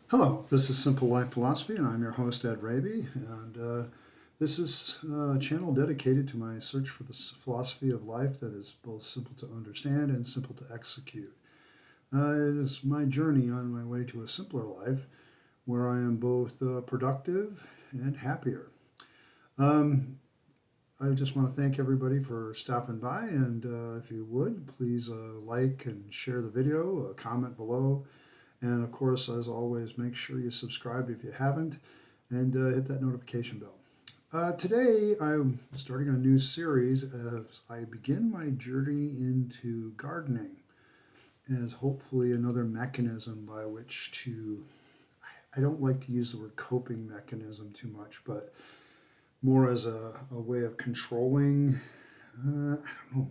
Hello, this is Simple Life Philosophy, and I'm your host, Ed Raby. And this is a channel dedicated to my search for the philosophy of life that is both simple to understand and simple to execute. It is my journey on my way to a simpler life where I am both productive and happier. Um, I just want to thank everybody for stopping by, and if you would, please like and share the video, comment below, and of course, as always, make sure you subscribe if you haven't and hit that notification bell. Today, I'm starting a new series as I begin my journey into gardening as hopefully another mechanism by which to, I don't like to use the word coping mechanism too much, but more as a way of controlling, I don't know,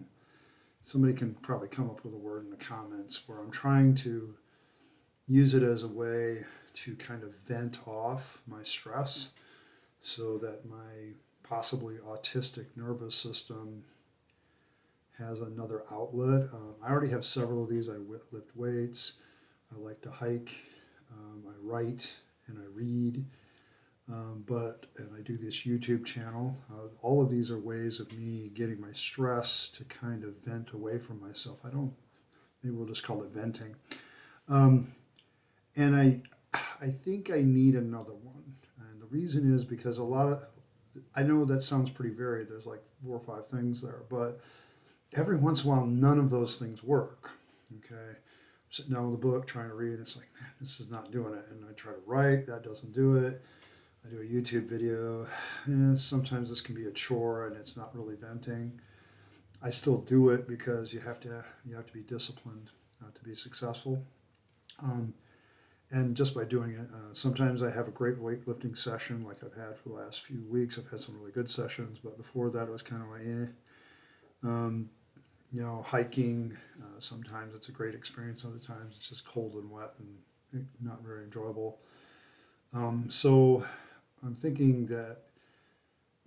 somebody can probably come up with a word in the comments where I'm trying to use it as a way to kind of vent off my stress so that my possibly autistic nervous system has another outlet. I already have several of these. I lift weights, I like to hike, I write and I read, and I do this YouTube channel. All of these are ways of me getting my stress to kind of vent away from myself. Maybe we'll just call it venting. Um, and I think I need another one. And the reason is because I know that sounds pretty varied. There's like 4 or 5 things there, but every once in a while, none of those things work. Okay. I'm sitting down with a book trying to read. It's like, man, this is not doing it. And I try to write, that doesn't do it. I do a YouTube video. And sometimes this can be a chore and it's not really venting. I still do it because you have to be disciplined to be successful. Um, and just by doing it, sometimes I have a great weightlifting session like I've had for the last few weeks. I've had some really good sessions, but before that, it was kind of like, Um, hiking, sometimes it's a great experience, other times it's just cold and wet and not very enjoyable. So I'm thinking that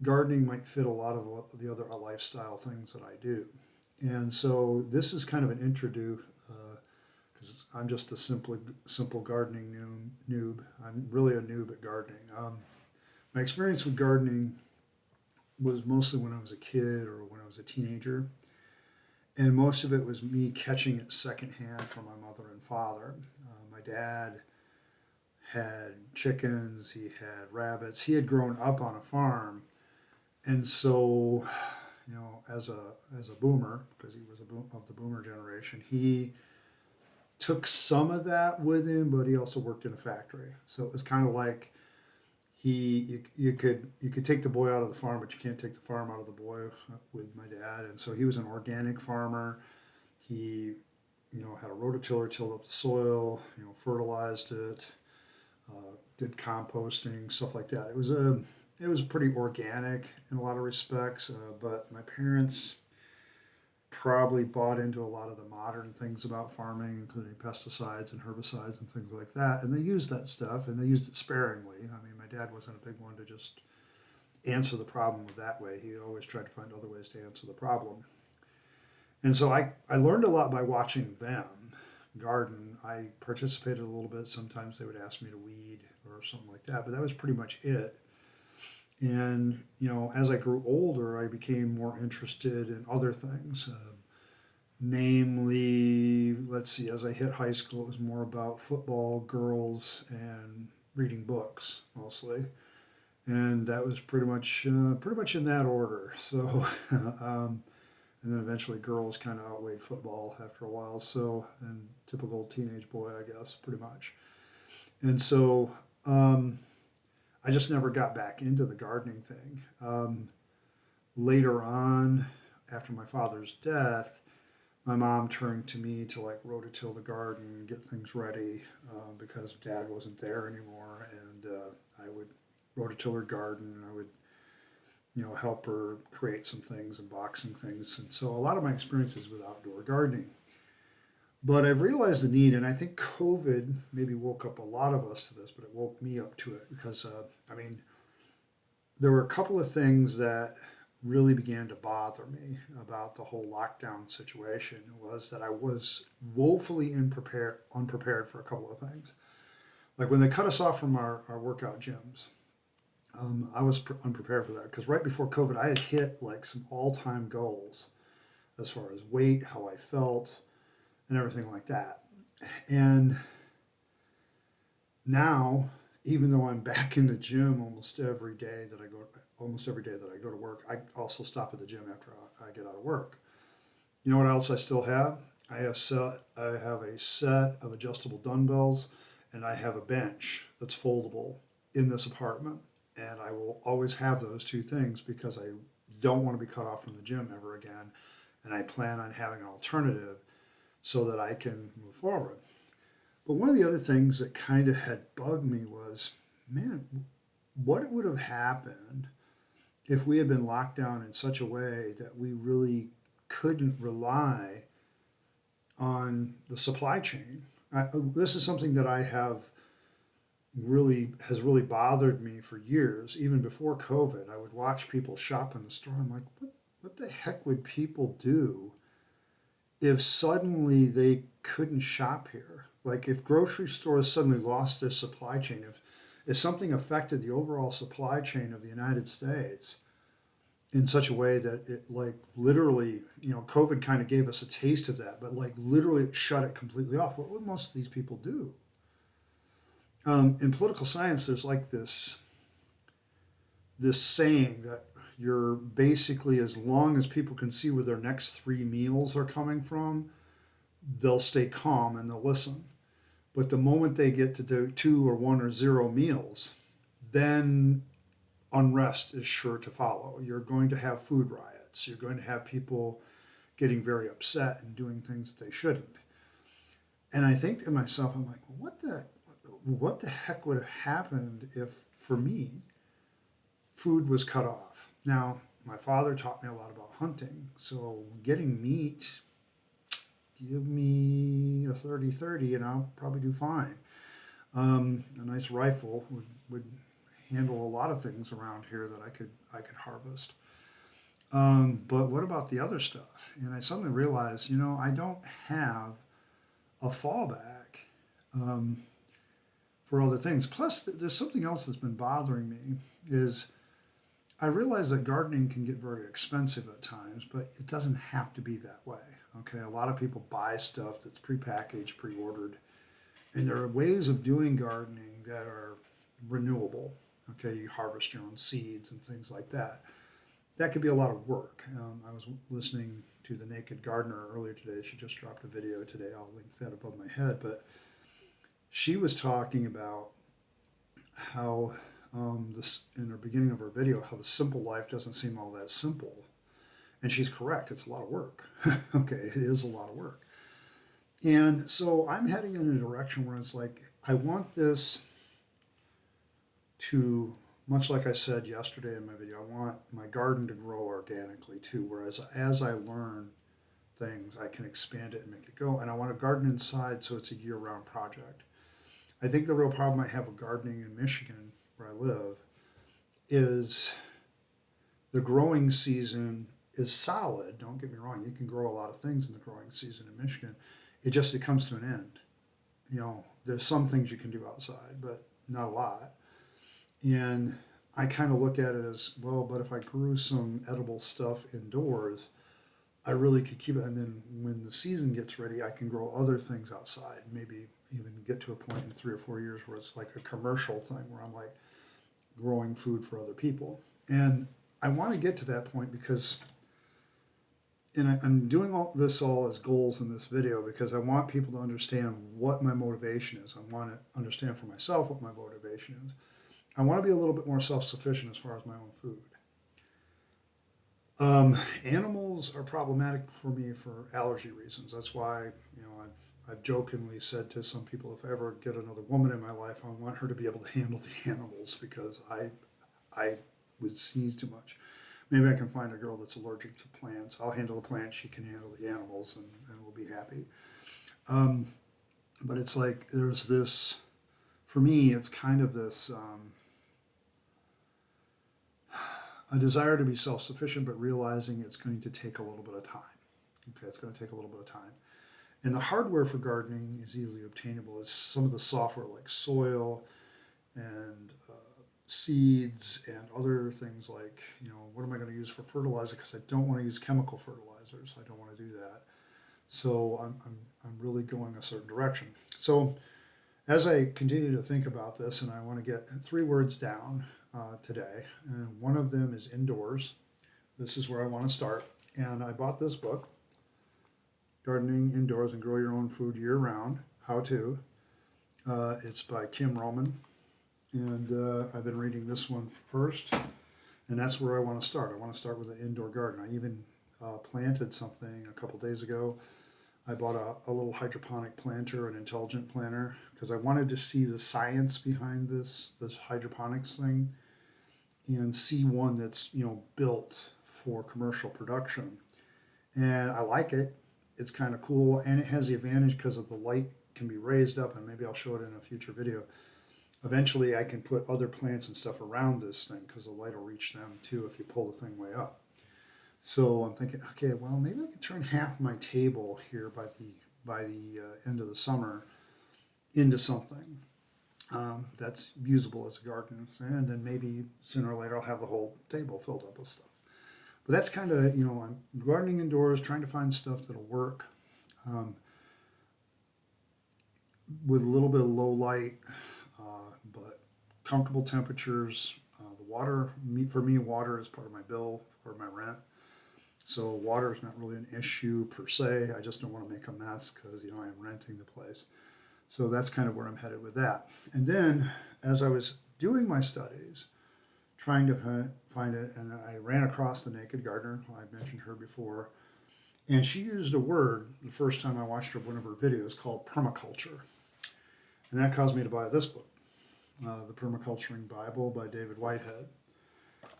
gardening might fit a lot of the other lifestyle things that I do. And so this is kind of an introduce because I'm just a simple gardening noob. I'm really a noob at gardening. My experience with gardening was mostly when I was a kid or when I was a teenager, and most of it was me catching it secondhand from my mother and father. My dad had chickens, he had rabbits, he had grown up on a farm, and so as a boomer, because he was of the boomer generation, he took some of that with him, but he also worked in a factory. So it was kind of like you could take the boy out of the farm, but you can't take the farm out of the boy with my dad. And so he was an organic farmer. He had a rototiller, tilled up the soil, fertilized it, did composting, stuff like that. It was pretty organic in a lot of respects, but my parents probably bought into a lot of the modern things about farming, including pesticides and herbicides and things like that. And they used that stuff, and they used it sparingly. I mean, my dad wasn't a big one to just answer the problem that way. He always tried to find other ways to answer the problem. And so I learned a lot by watching them garden. I participated a little bit. Sometimes they would ask me to weed or something like that, but that was pretty much it. And, as I grew older, I became more interested in other things. Namely, let's see, as I hit high school, it was more about football, girls, and reading books mostly. And that was pretty much in that order. So, and then eventually girls kind of outweighed football after a while. So, and typical teenage boy, I guess, pretty much. And so, I just never got back into the gardening thing. Later on, after my father's death, my mom turned to me to like rototill the garden, get things ready, because dad wasn't there anymore, and I would rototill her garden. I would help her create some things and boxing things, and so a lot of my experiences with outdoor gardening. But I've realized the need, and I think COVID maybe woke up a lot of us to this, but it woke me up to it because I mean there were a couple of things that really began to bother me about the whole lockdown situation was that I was woefully unprepared for a couple of things. Like when they cut us off from our workout gyms, I was unprepared for that because right before COVID, I had hit like some all-time goals as far as weight, how I felt, and everything like that. And now, even though I'm back in the gym almost every day that I go to work, I also stop at the gym after I get out of work. You know what else I still have? I have a set of adjustable dumbbells, and I have a bench that's foldable in this apartment. And I will always have those two things because I don't want to be cut off from the gym ever again. And I plan on having an alternative so that I can move forward. But one of the other things that kind of had bugged me was, man, what would have happened if we had been locked down in such a way that we really couldn't rely on the supply chain? This is something that I have really bothered me for years. Even before COVID, I would watch people shop in the store. I'm like, what the heck would people do if suddenly they couldn't shop here? Like if grocery stores suddenly lost their supply chain, if something affected the overall supply chain of the United States in such a way that it like literally, COVID kind of gave us a taste of that, but like literally it shut it completely off. What would most of these people do? In political science, there's like this saying that you're basically, as long as people can see where their next three meals are coming from, they'll stay calm and they'll listen. But the moment they get to do two or one or zero meals, then unrest is sure to follow. You're going to have food riots. You're going to have people getting very upset and doing things that they shouldn't. And I think to myself, I'm like, well, what the heck would have happened if, for me, food was cut off? Now, my father taught me a lot about hunting, so getting meat, give me a 30-30 and I'll probably do fine. A nice rifle would handle a lot of things around here that I could harvest. But what about the other stuff? And I suddenly realized, I don't have a fallback um, for other things. Plus, there's something else that's been bothering me is I realize that gardening can get very expensive at times, but it doesn't have to be that way. Okay, a lot of people buy stuff that's prepackaged, pre-ordered, and there are ways of doing gardening that are renewable. Okay, you harvest your own seeds and things like that. That could be a lot of work. I was listening to The Naked Gardener earlier today. She just dropped a video today. I'll link that above my head. But she was talking about how this in the beginning of her video, how the simple life doesn't seem all that simple. And she's correct. It's a lot of work. Okay, it is a lot of work. And so I'm heading in a direction where it's like, I want this to, much like I said yesterday in my video, I want my garden to grow organically too. Whereas as I learn things, I can expand it and make it go. And I want to garden inside so it's a year-round project. I think the real problem I have with gardening in Michigan, where I live, is the growing season is solid. Don't get me wrong, you can grow a lot of things in the growing season in Michigan. It comes to an end. There's some things you can do outside, but not a lot. And I kind of look at it as, well, but if I grew some edible stuff indoors, I really could keep it. And then when the season gets ready, I can grow other things outside. Maybe even get to a point in 3 or 4 years where it's like a commercial thing where I'm like growing food for other people. And I want to get to that point because, and I'm doing all as goals in this video because I want people to understand what my motivation is. I want to understand for myself what my motivation is. I want to be a little bit more self-sufficient as far as my own food. Animals are problematic for me for allergy reasons. That's why, I've jokingly said to some people, if I ever get another woman in my life, I want her to be able to handle the animals because I would sneeze too much. Maybe I can find a girl that's allergic to plants. I'll handle the plants, she can handle the animals, and we'll be happy. But it's like there's this, for me, it's kind of this a desire to be self-sufficient, but realizing it's going to take a little bit of time. Okay, it's going to take a little bit of time. And the hardware for gardening is easily obtainable. It's some of the software like soil and seeds and other things like, what am I going to use for fertilizer? Because I don't want to use chemical fertilizers. I don't want to do that. So I'm really going a certain direction. So as I continue to think about this, and I want to get 3 words down today, and one of them is indoors. This is where I want to start. And I bought this book, Gardening Indoors and Grow Your Own Food Year Round, How To. It's by Kim Roman. And I've been reading this one first. And that's where I want to start. I want to start with an indoor garden. I even planted something a couple days ago. I bought a little hydroponic planter, an intelligent planter, because I wanted to see the science behind this hydroponics thing and see one that's built for commercial production. And I like it. It's kind of cool, and it has the advantage because of the light can be raised up, and maybe I'll show it in a future video. Eventually I can put other plants and stuff around this thing because the light will reach them too if you pull the thing way up. So I'm thinking, okay, well, maybe I can turn half my table here by the end of the summer into something that's usable as a garden, and then maybe sooner or later I'll have the whole table filled up with stuff. But that's kind of, I'm gardening indoors, trying to find stuff that'll work with a little bit of low light, but comfortable temperatures. The water, for me, water is part of my bill or my rent. So water is not really an issue per se. I just don't want to make a mess because, I am renting the place. So that's kind of where I'm headed with that. And then as I was doing my studies, trying to find it, and I ran across the Naked Gardener. I mentioned her before. And she used a word the first time I watched her one of her videos called permaculture. And that caused me to buy this book, The Permaculturing Bible by David Whitehead.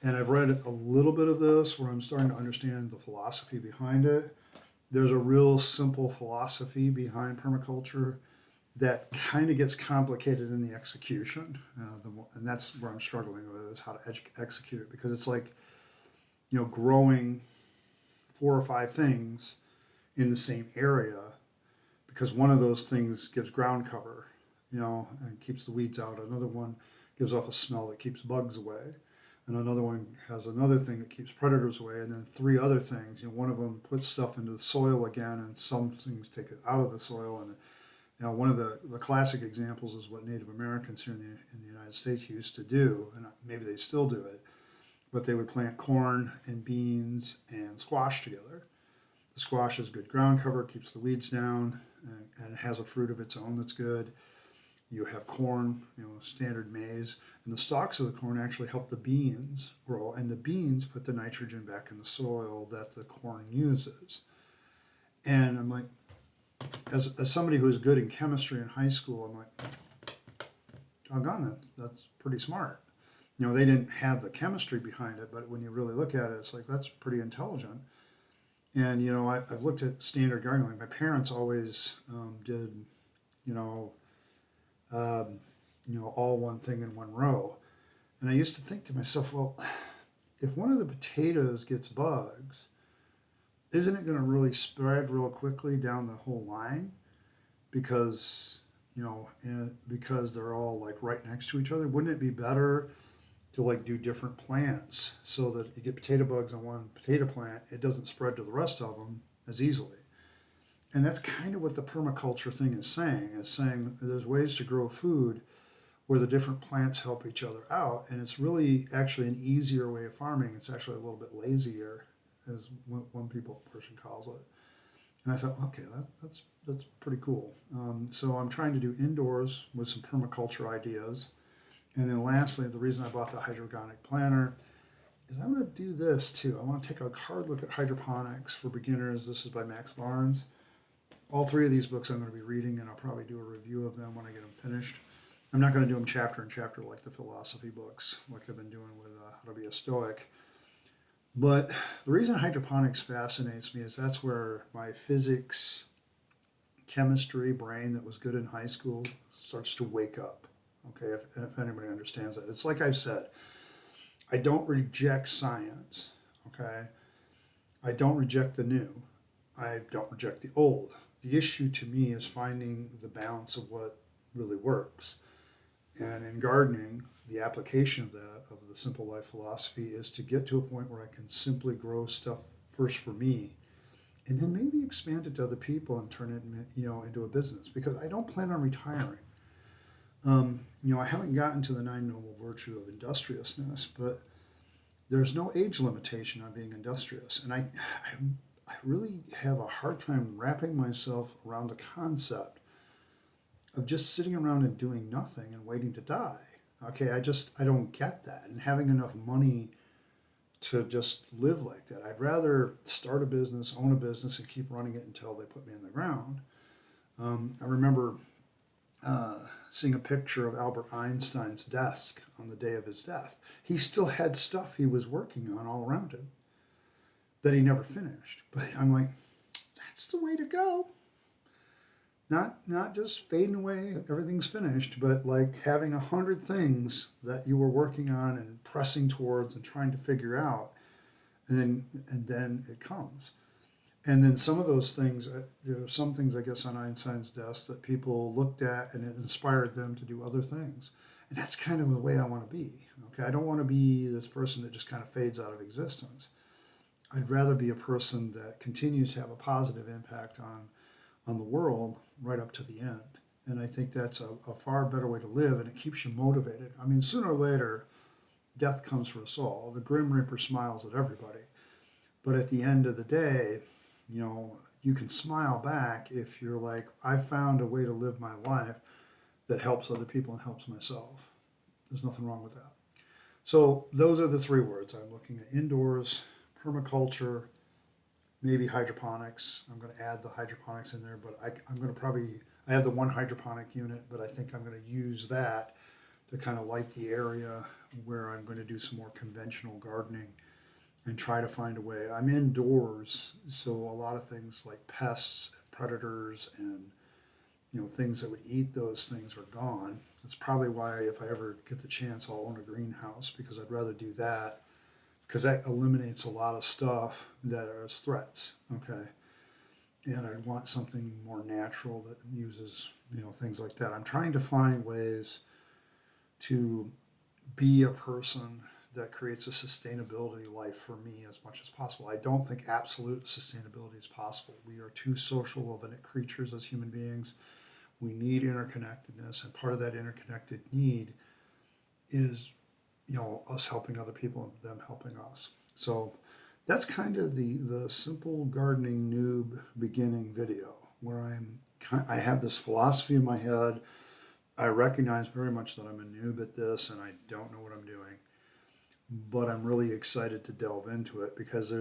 And I've read a little bit of this where I'm starting to understand the philosophy behind it. There's a real simple philosophy behind permaculture that kind of gets complicated in the execution. And that's where I'm struggling with, is how to execute it. Because it's like, growing 4 or 5 things in the same area, because one of those things gives ground cover, and keeps the weeds out. Another one gives off a smell that keeps bugs away. And another one has another thing that keeps predators away, and then 3 other things. One of them puts stuff into the soil again, and some things take it out of the soil. And one of the classic examples is what Native Americans here in the United States used to do, and maybe they still do it, but they would plant corn and beans and squash together. The squash is good ground cover, keeps the weeds down, and it has a fruit of its own that's good. You have corn, standard maize, and the stalks of the corn actually help the beans grow, and the beans put the nitrogen back in the soil that the corn uses. And I'm like, as somebody who was good in chemistry in high school, I'm like, doggone, that's pretty smart. They didn't have the chemistry behind it, but when you really look at it, it's like, that's pretty intelligent. And, I've looked at standard gardening. Like my parents always did, all one thing in one row. And I used to think to myself, well, if one of the potatoes gets bugs, isn't it going to really spread real quickly down the whole line? Because, because they're all like right next to each other. Wouldn't it be better to like do different plants so that you get potato bugs on one potato plant, it doesn't spread to the rest of them as easily? And that's kind of what the permaculture thing is saying there's ways to grow food where the different plants help each other out, and it's really actually an easier way of farming. It's actually a little bit lazier, as one person calls it. And I thought, okay, that's pretty cool. So I'm trying to do indoors with some permaculture ideas. And then lastly, the reason I bought the hydroponic planter is I'm going to do this too. I want to take a hard look at hydroponics for beginners. This is by Max Barnes. All 3 of these books I'm going to be reading, and I'll probably do a review of them when I get them finished. I'm not going to do them chapter and chapter like the philosophy books, like I've been doing with How to Be a Stoic. But the reason hydroponics fascinates me is that's where my physics, chemistry brain that was good in high school starts to wake up. Okay, if anybody understands that. It's like I've said, I don't reject science, okay? I don't reject the new. I don't reject the old. the issue to me is finding the balance of what really works. And in gardening, the application of that, of the simple life philosophy, is to get to a point where I can simply grow stuff first for me, and then maybe expand it to other people and turn it, into a business. Because I don't plan on retiring. I haven't gotten to the nine noble virtue of industriousness, but there's no age limitation on being industrious, and I really have a hard time wrapping myself around the concept of just sitting around and doing nothing and waiting to die. Okay, I don't get that, and having enough money to just live like that. I'd rather start a business, own a business, and keep running it until they put me in the ground. I remember seeing a picture of Albert Einstein's desk on the day of his death. He still had stuff he was working on all around him that he never finished. But I'm like, that's the way to go. Not just fading away, everything's finished, but like having 100 things that you were working on and pressing towards and trying to figure out, and then it comes. And then some of those things, there are some things, I guess, on Einstein's desk that people looked at and it inspired them to do other things. And that's kind of the way I want to be. Okay, I don't want to be this person that just kind of fades out of existence. I'd rather be a person that continues to have a positive impact on the world right up to the end. And I think that's a far better way to live, and it keeps you motivated. I mean, sooner or later, death comes for us all. The Grim Reaper smiles at everybody. But at the end of the day, you can smile back if you're like, I found a way to live my life that helps other people and helps myself. There's nothing wrong with that. So those are the three words. I'm looking at indoors, permaculture, maybe hydroponics. I'm going to add the hydroponics in there, but I'm going to I have the one hydroponic unit, but I think I'm going to use that to kind of light the area where I'm going to do some more conventional gardening and try to find a way. I'm indoors, so a lot of things like pests, and predators, and things that would eat those things are gone. That's probably why, if I ever get the chance, I'll own a greenhouse, because I'd rather do that, because that eliminates a lot of stuff that are as threats. Okay, and I'd want something more natural that uses things like that. I'm trying to find ways to be a person that creates a sustainability life for me as much as possible. I don't think absolute sustainability is possible. We are too social of creatures as human beings. We need interconnectedness, and part of that interconnected need is, us helping other people and them helping us. So that's kind of the simple gardening noob beginning video, where I have this philosophy in my head. I recognize very much that I'm a noob at this and I don't know what I'm doing, but I'm really excited to delve into it, because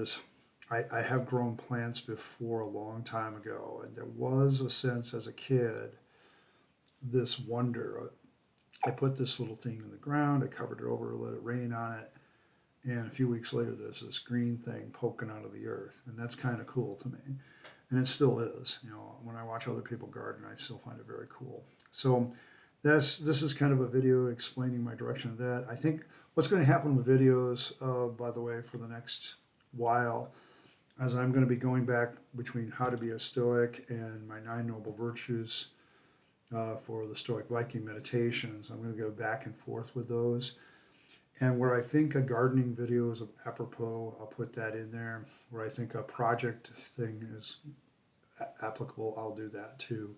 I have grown plants before a long time ago, and there was a sense as a kid, this wonder. I put this little thing in the ground, I covered it over, let it rain on it, and a few weeks later there's this green thing poking out of the earth, and that's kind of cool to me. And it still is. When I watch other people garden, I still find it very cool. So this is kind of a video explaining my direction of that. I think what's going to happen with videos, by the way, for the next while, as I'm going to be going back between how to be a Stoic and my nine noble virtues for the Stoic Viking meditations. I'm going to go back and forth with those. And where I think a gardening video is apropos, I'll put that in there. Where I think a project thing is applicable, I'll do that too.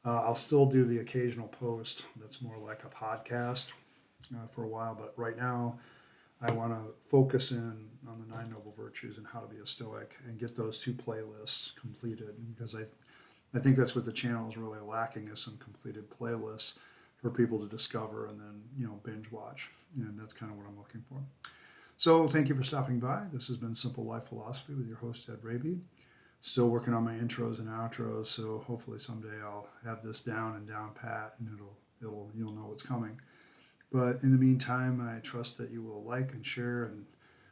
I'll still do the occasional post that's more like a podcast for a while, but right now I want to focus in on the nine noble virtues and how to be a Stoic, and get those two playlists completed, because I think that's what the channel is really lacking, is some completed playlists for people to discover and then binge watch, and that's kind of what I'm looking for. So thank you for stopping by. This has been Simple Life Philosophy with your host Ed Raby. Still working on my intros and outros, so hopefully someday I'll have this down and down pat, and you'll know what's coming. But in the meantime, I trust that you will like and share and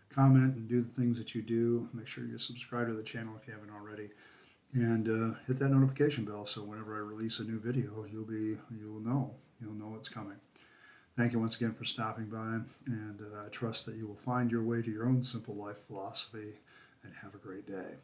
comment and do the things that you do. Make sure you subscribe to the channel if you haven't already, and hit that notification bell, so whenever I release a new video, you'll know it's coming. Thank you once again for stopping by, and I trust that you will find your way to your own simple life philosophy, and have a great day.